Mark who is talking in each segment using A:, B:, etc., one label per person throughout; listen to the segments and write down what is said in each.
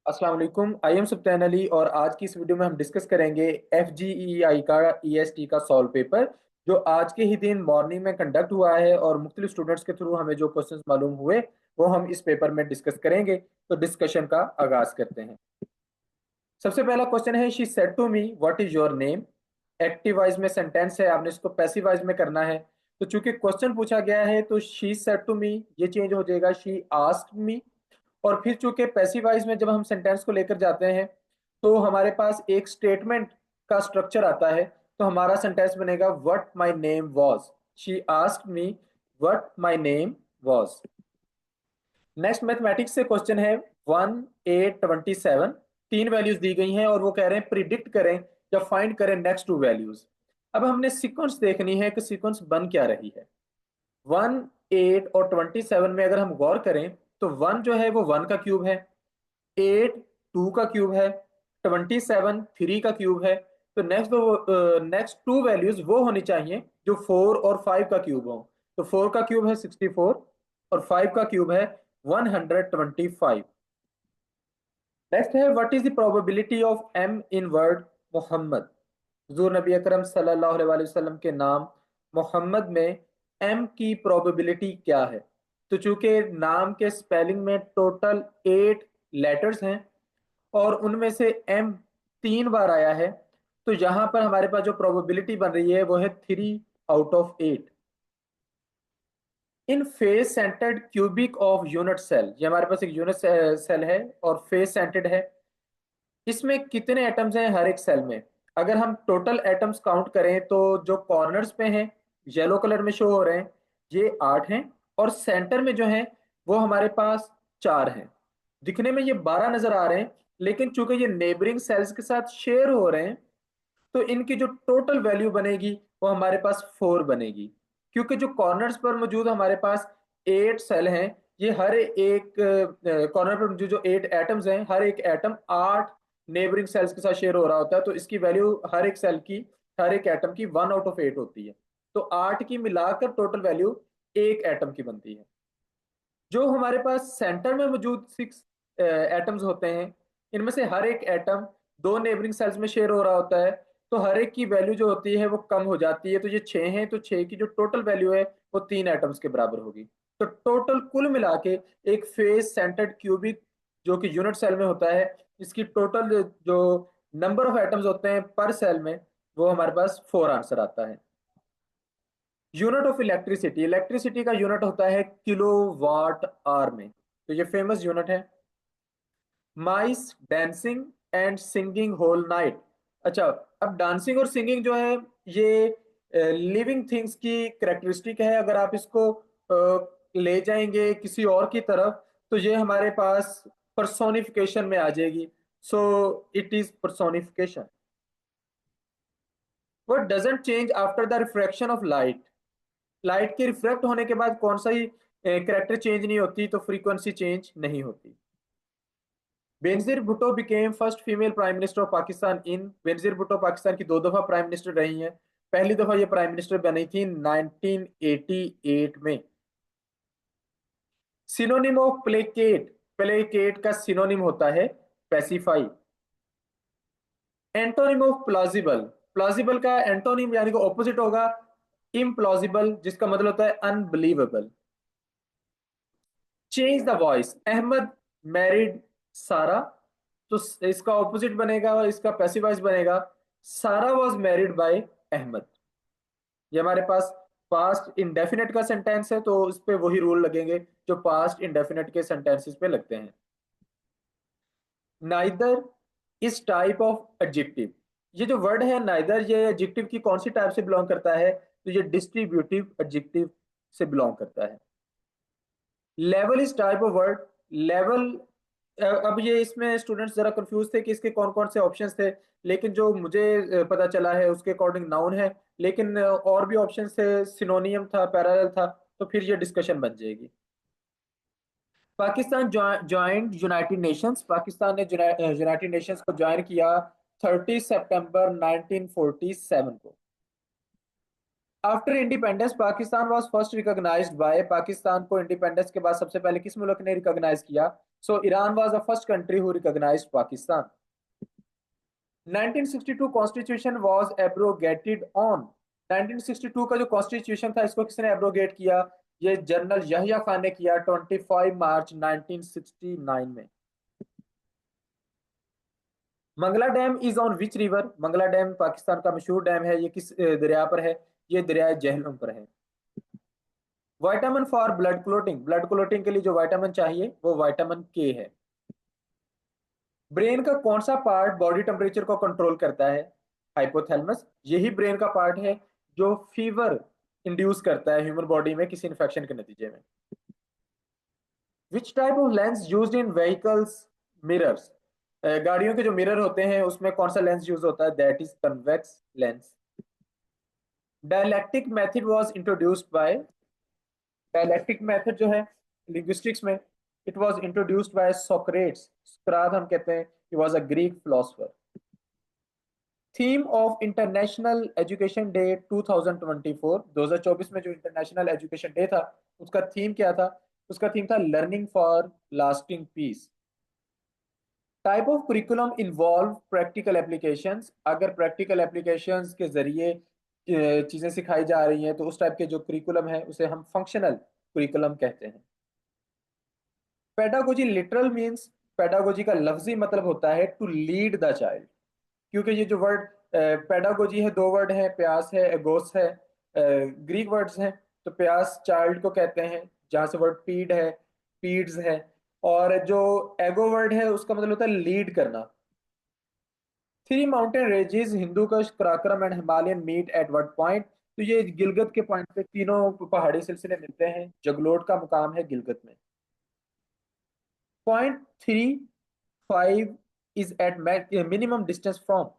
A: अस्सलाम वालेकुम। I am सुब्तान Ali और आज की इस वीडियो में हम डिस्कस करेंगे FGEI का EST का सॉल्व पेपर जो आज के ही दिन मॉर्निंग में कंडक्ट हुआ है और मुख्तलिफ स्टूडेंट्स के थ्रू हमें जो क्वेश्चंस मालूम हुए वो हम इस पेपर में डिस्कस करेंगे। तो डिस्कशन का आगाज करते हैं। सबसे पहला क्वेश्चन है, she said to me what is your name. Active voice में सेंटेंस है, आपने इसको पैसिव वाइज में करना है। तो चूंकि क्वेश्चन पूछा गया है तो शी सेड टू मी ये चेंज हो जाएगा शी आस्क्ड मी। और फिर चूंकि पैसिवाइज में जब हम सेंटेंस को लेकर जाते हैं तो हमारे पास एक स्टेटमेंट का स्ट्रक्चर आता है। तो हमारा सेंटेंस बनेगा what my name was. She asked me what my name was. Next mathematics से क्वेश्चन है 1 8 27। तीन वैल्यूज दी गई हैं और वो कह रहे हैं प्रिडिक्ट करें या फाइंड करें नेक्स्ट टू वैल्यूज। अब हमने सीक्वेंस देखनी है कि सीक्वेंस बन क्या रही है। 1 8 और 27 में अगर हम गौर करें तो 1 जो है वो 1 का क्यूब है, 8 2 का क्यूब है, 27 3 का क्यूब है। तो नेक्स्ट टू वैल्यूज वो होनी चाहिए जो 4 और 5 का क्यूब हो। तो 4 का क्यूब है 64 और 5 का क्यूब है 125। नेक्स्ट है what is the probability of M in word Mohammad. हुजूर नबी अकरम सल्लल्लाहु अलैहि वसल्लम के नाम मोहम्मद में एम की प्रोबेबिलिटी क्या है। तो चूंकि नाम के स्पेलिंग में टोटल 8 लेटर्स हैं और उनमें से एम 3 बार आया है, तो यहां पर हमारे पास जो प्रोबेबिलिटी बन रही है वो है 3 out of 8। In face centred cubic of unit cell, ये हमारे पास एक यूनिट सेल है और फेस सेंटर्ड है। इसमें कितने एटम्स हैं हर एक सेल में। अगर हम टोटल एटम्स काउंट करें तो जो कॉर्नर्स पे हैं येलो कलर में शो हो रहे हैं ये 8 हैं और सेंटर में जो है वो हमारे पास 4 हैं। दिखने में ये 12 नजर आ रहे हैं लेकिन चूंकि ये नेबरिंग सेल्स के साथ शेयर हो रहे हैं तो इनकी जो टोटल वैल्यू बनेगी वो हमारे पास 4 बनेगी। क्योंकि जो कॉर्नर्स पर मौजूद हमारे पास 8 सेल हैं, ये हर एक कॉर्नर पर मौजूद जो 8 एटम्स हैं हर एक एटम 8 नेबरिंग सेल्स के साथ शेयर हो रहा होता है। तो इसकी वैल्यू हर एक सेल की, हर एक एटम की 1 आउट ऑफ 8 होती है। तो 8 की मिलाकर टोटल वैल्यू एक एटम की बनती है। जो हमारे पास सेंटर में मौजूद 6 एटम्स होते हैं, इनमें से हर एक एटम 2 नेबरिंग सेल्स में शेयर हो रहा होता है। तो हर एक की वैल्यू जो होती है वो कम हो जाती है। तो ये 6 हैं तो 6 की जो टोटल वैल्यू है वो 3 एटम्स के बराबर होगी। तो टोटल कुल मिला के एक फेस सेंटर्ड क्यूबिक जो कि यूनिट सेल में होता है, इसकी टोटल जो नंबर ऑफ एटम्स होते हैं पर सेल में वो हमारे पास 4 आंसर आता है। यूनिट ऑफ इलेक्ट्रिसिटी, इलेक्ट्रिसिटी का यूनिट होता है किलो वाट आवर में। तो ये फेमस यूनिट है। Mice dancing and singing whole night. अच्छा, अब डांसिंग और सिंगिंग जो है ये लिविंग थिंग्स की करेक्टरिस्टिक है। अगर आप इसको ले जाएंगे किसी और की तरफ तो ये हमारे पास पर्सोनिफिकेशन में आ जाएगी। सो it is personification. What doesn't change after the refraction of light. Light के रिफ्लेक्ट होने के बाद कौन सा ही करेक्टर चेंज नहीं होती, तो फ्रीक्वेंसी चेंज नहीं होती। Benazir Bhutto became first female prime minister of Pakistan in. Benazir Bhutto Pakistan की 2 दफा प्राइम मिनिस्टर रही हैं। पहली दफा ये प्राइम मिनिस्टर बनी थी 1988 में। सिनोनिम ऑफ प्लेकेट, प्लेकेट का सिनोनिम होता है pacify. Antonym of plausible, plausible का एंटोनिम यानी कि ऑपोजिट होगा इम्प्लॉजिबल, जिसका मतलब होता है unbelievable. Change the voice, Ahmed married Sara. तो इसका ऑपोजिट बनेगा, इसका पैसिव वॉइस बनेगा सारा वॉज मैरिड बाय अहमद। ये हमारे पास पास्ट इंडेफिनेट का सेंटेंस है तो इस पे वही रूल लगेंगे जो पास्ट इंडेफिनेट के सेंटेंसेस पे लगते हैं। नाइदर इस टाइप ऑफ एडजेक्टिव, ये जो वर्ड है नाइदर, ये एडजेक्टिव की कौन सी टाइप से बिलोंग करता है, तो ये डिस्ट्रीब्यूटिव एडजेक्टिव से बिलोंग करता है। Level is type of word. Level, अब ये इसमें स्टूडेंट्स जरा कंफ्यूज थे कि इसके कौन कौन से ऑप्शंस थे, लेकिन जो मुझे पता चला है उसके अकॉर्डिंग नाउन है। लेकिन और भी ऑप्शन थे, सिनोनियम था, पैरेलल था। तो फिर ये डिस्कशन बन जाएगी। Pakistan joint United Nations, Pakistan ने यूनाइटेड नेशंस को ज्वाइन किया 30 सितंबर 1947 को। After independence Pakistan was first recognised by, Pakistan को इंडिपेंडेंस के बाद सबसे पहले किस मुल्क ने रिकॉग्नाइज किया? So Iran was the first country who recognised Pakistan. 1962 constitution was abrogated on, 1962 का जो कॉन्स्टिट्यूशन था इसको किसने एब्रोगेट किया? ये जनरल यहिया खान ने किया 25 मार्च 1969 में। Mangla dam is on which river? Mangla dam Pakistan का मशहूर डैम है, ये किस दरिया पर है? ये दरिया जहलम पर है। Vitamin for blood clotting, blood clotting के लिए जो विटामिन चाहिए वो विटामिन के है। ब्रेन का कौन सा पार्ट बॉडी टेम्परेचर को कंट्रोल करता है? हाइपोथैलेमस, यही ब्रेन का पार्ट है जो फीवर इंड्यूस करता है ह्यूमन बॉडी में किसी इन्फेक्शन के नतीजे में। Which type of lens used in vehicles mirrors? गाड़ियों के जो मिरर होते हैं उसमें कौन सा लेंस यूज होता है? That is convex lens. Dialectic method was introduced by, dialectic method जो है लिंग्विस्टिक्स में, it was introduced by Socrates, सुकरात हम कहते हैं, he was a Greek philosopher. Theme of international education day 2024, 2024 में जो इंटरनेशनल एजुकेशन डे था उसका थीम क्या था? उसका थीम था learning for lasting peace. Type of curriculum involve practical applications, अगर प्रैक्टिकल एप्लीकेशंस के जरिए चीजें सिखाई जा रही हैं तो उस टाइप के जो कुरिकुलम है उसे हम फंक्शनल कुरिकुलम कहते हैं। पेडागोजी लिटरल मींस, पेडागोजी का लफ्जी मतलब होता है टू लीड द चाइल्ड, क्योंकि ये जो वर्ड पेडागोजी है, दो वर्ड है, प्यास है, एगोस है, ग्रीक वर्ड्स हैं। तो प्यास चाइल्ड को कहते हैं, जहां से वर्ड पीड है, पीड्स है। और जो एगो वर्ड है उसका मतलब होता है लीड करना। Three mountain ranges, Hindu Kush, Karakoram and Himalayan meet at what point? तो ये गिलगित के पॉइंट पे तीनों पहाड़ी सिलसिले मिलते हैं, जगलोट का मुकाम है गिलगित में। Point 35 is at minimum distance from.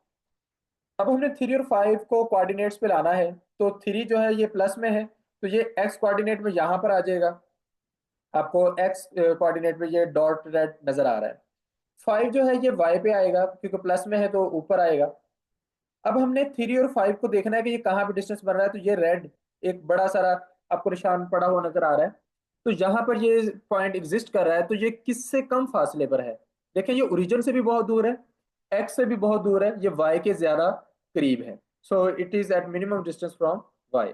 A: अब हमने 3 और 5 को कोऑर्डिनेट्स पे लाना है, तो 3 जो है ये प्लस में है, तो ये एक्स कोऑर्डिनेट में यहाँ पर आ जाएगा। आपको एक्स कोऑर्डिनेट में ये डॉट रेड नजर आ रहा है। 5 जो है ये वाई पे आएगा, क्योंकि प्लस में है तो ऊपर आएगा। अब हमने 3 और 5 को देखना है कि ये कहाँ पे डिस्टेंस बन रहा है, तो ये रेड एक बड़ा सारा आपको निशान पड़ा हुआ नजर आ रहा है। तो यहाँ पर ये पॉइंट एग्जिस्ट कर रहा है, तो ये किससे कम फासले पर है? देखिए ये ओरिजिन से भी बहुत दूर है, एक्स से भी बहुत दूर है, ये वाई के ज्यादा करीब है। So it is at minimum distance from Y.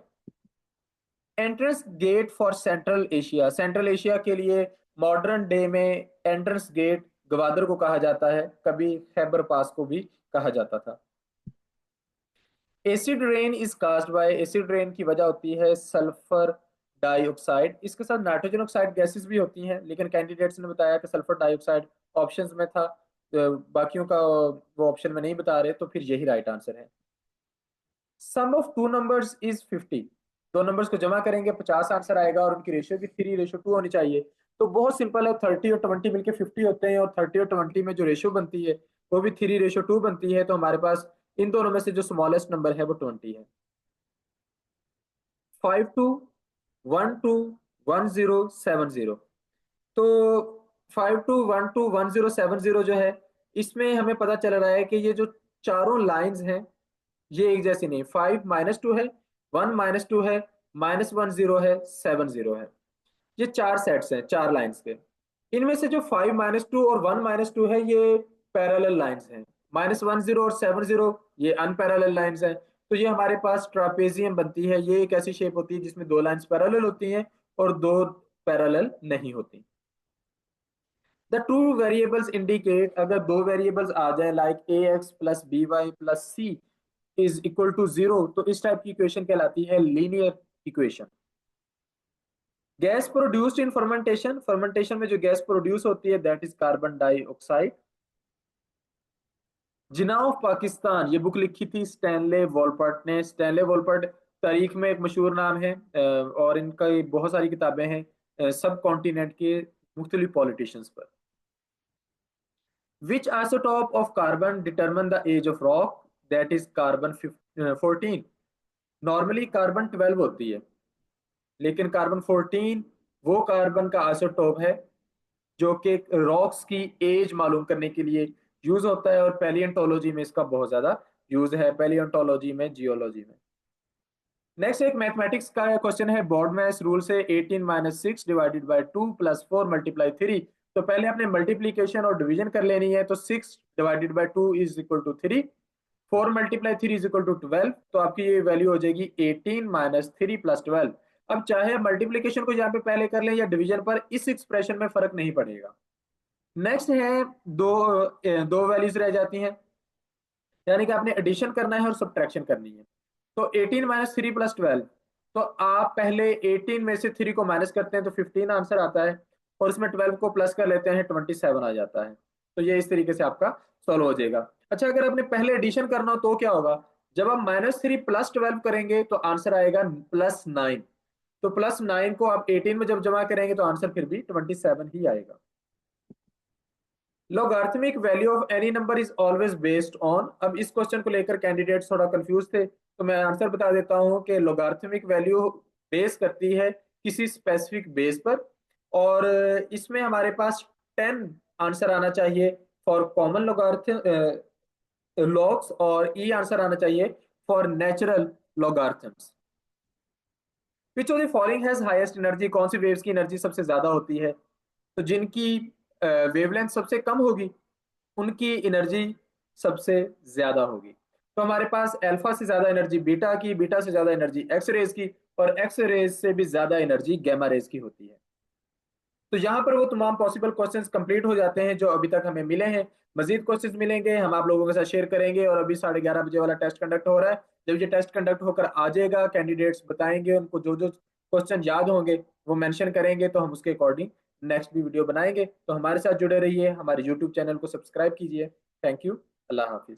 A: Entrance gate for Central Asia, Central Asia के लिए मॉडर्न डे में एंट्रेंस गेट गवादर को कहा जाता है, कभी खैबर पास को भी कहा जाता था। Acid rain is caused bye, acid rain की वजह होती है सल्फर डाइऑक्साइड, इसके साथ नाइट्रोजन ऑक्साइड गैसेस भी होती हैं, लेकिन कैंडिडेट्स ने बताया कि सल्फर डाइऑक्साइड ऑप्शंस में था, बाकियों का वो ऑप्शन में नहीं बता रहे, तो फिर यही राइट आंसर है। सम ऑफ टू नंबर्स इज 50, दो नंबर्स को जमा करेंगे 50 आंसर आएगा, और उनकी रेशियो भी 3:2 होनी चाहिए। तो बहुत सिंपल है, 30 और 20 मिलके 50 होते हैं, और 30 और 20 में जो रेशियो बनती है वो भी 3:2 बनती है। तो हमारे पास इन दोनों में से जो स्मॉलेस्ट नंबर है वो 20 है। 52121070, तो 52121070 जो है, इसमें हमें पता चल रहा है कि ये जो चारों लाइंस हैं ये एक जैसी नहीं, 5-2 है, 1-2 है, -10 है, 70 है। ये चार सेट्स हैं चार लाइंस के। इनमें से जो 5-2 और 1-2 है ये पैरेलल लाइंस हैं, -10 और 70 ये अनपैरेलल लाइंस हैं। तो ये हमारे पास ट्रापेजियम बनती है, ये एक ऐसी शेप होती है जिसमें दो लाइंस पैरेलल होती हैं और दो पैरेलल नहीं होती। द टू वेरिएबल्स इंडिकेट, अगर दो वेरिएबल्स आ जाए like A X plus B Y plus C is equal to 0, तो इस टाइप की इक्वेशन कहलाती है linear equation. Gas produced in fermentation, fermentation में जो गैस प्रोड्यूस होती है that is carbon dioxide. Jinnah of Pakistan, ये बुक लिखी थी स्टैनले वॉलपर्ट ने, स्टैनले वॉलपर्ट तारीख में एक मशहूर नाम है, और इनका बहुत सारी किताबें हैं सब कॉन्टिनेंट के मुख्तलिफ पॉलिटिशियंस पर। Which isotope of carbon determine the age of rock? That is carbon 14। Normally carbon 12 होती है, लेकिन कार्बन 14 वो कार्बन का आइसोटोप है जो कि रॉक्स की एज मालूम करने के लिए यूज होता है, और पैलियोंटोलॉजी में इसका बहुत ज्यादा यूज है, पैलियोंटोलॉजी में, जियोलॉजी में। नेक्स्ट एक मैथमेटिक्स का क्वेश्चन है, बोर्ड मैथ्स रूल से 18 minus 6 divided by 2 plus 4 multiply 3। तो पहले आपने मल्टीप्लीकेशन और डिवीजन कर लेनी है। तो 6 divided by 2 is equal to 3, 4 multiply 3 is equal to 12। तो आपकी ये वैल्यू हो जाएगी 18 माइनस 3 प्लस 12। अब चाहे मल्टीप्लीकेशन को यहाँ पे पहले कर लें या डिवीजन पर, इस एक्सप्रेशन में फर्क नहीं पड़ेगा। नेक्स्ट है दो दो वैल्यूज रह जाती हैं, यानी कि आपने एडिशन करना है और सब्ट्रैक्शन करनी है। तो 18 माइनस 3 प्लस 12, तो आप पहले 18 में से 3 को माइनस करते हैं तो 15 आंसर आता है, और इसमें 12 को प्लस कर लेते हैं 27 आ जाता है। तो ये इस तरीके से आपका सॉल्व हो जाएगा। अच्छा, अगर आपने पहले एडिशन करना हो तो क्या होगा, जब आप -3 प्लस 12 करेंगे तो आंसर आएगा +9। तो +9 को आप 18 में जब जमा करेंगे तो आंसर फिर भी 27 ही आएगा। Logarithmic value of any number is always based on. अब इस क्वेश्चन को लेकर कैंडिडेट्स थोड़ा कंफ्यूज थे, तो मैं आंसर बता देता हूं कि लॉगरिथमिक वैल्यू बेस करती है किसी स्पेसिफिक बेस पर, और इसमें हमारे पास 10 आंसर आना चाहिए फॉर कॉमन लॉगरिथम लॉग्स, और ई आंसर आना चाहिए for natural logarithms. Which of the following has highest energy, कौन सी वेव्स की एनर्जी सबसे ज्यादा होती है। तो जिनकी वेवलेंथ सबसे कम होगी उनकी एनर्जी सबसे ज्यादा होगी। तो हमारे पास अल्फा से ज्यादा एनर्जी बीटा की, बीटा से ज्यादा एनर्जी एक्स रेज की, और एक्स रेज से भी ज्यादा एनर्जी गामा रेज की होती है। तो यहाँ पर वो तमाम पॉसिबल क्वेश्चंस कंप्लीट हो जाते हैं जो अभी तक हमें मिले हैं। मजीद क्वेश्चंस मिलेंगे, हम आप लोगों के साथ शेयर करेंगे। और अभी 11:30 बजे वाला टेस्ट कंडक्ट हो रहा है। जब ये टेस्ट कंडक्ट होकर आ जाएगा, कैंडिडेट्स बताएंगे उनको जो जो क्वेश्चन याद होंगे वो मेंशन करेंगे, तो हम उसके अकॉर्डिंग नेक्स्ट भी वीडियो बनाएंगे। तो हमारे साथ जुड़े रहिए, हमारे यूट्यूब चैनल को सब्सक्राइब कीजिए। Thank you. Allah Hafiz.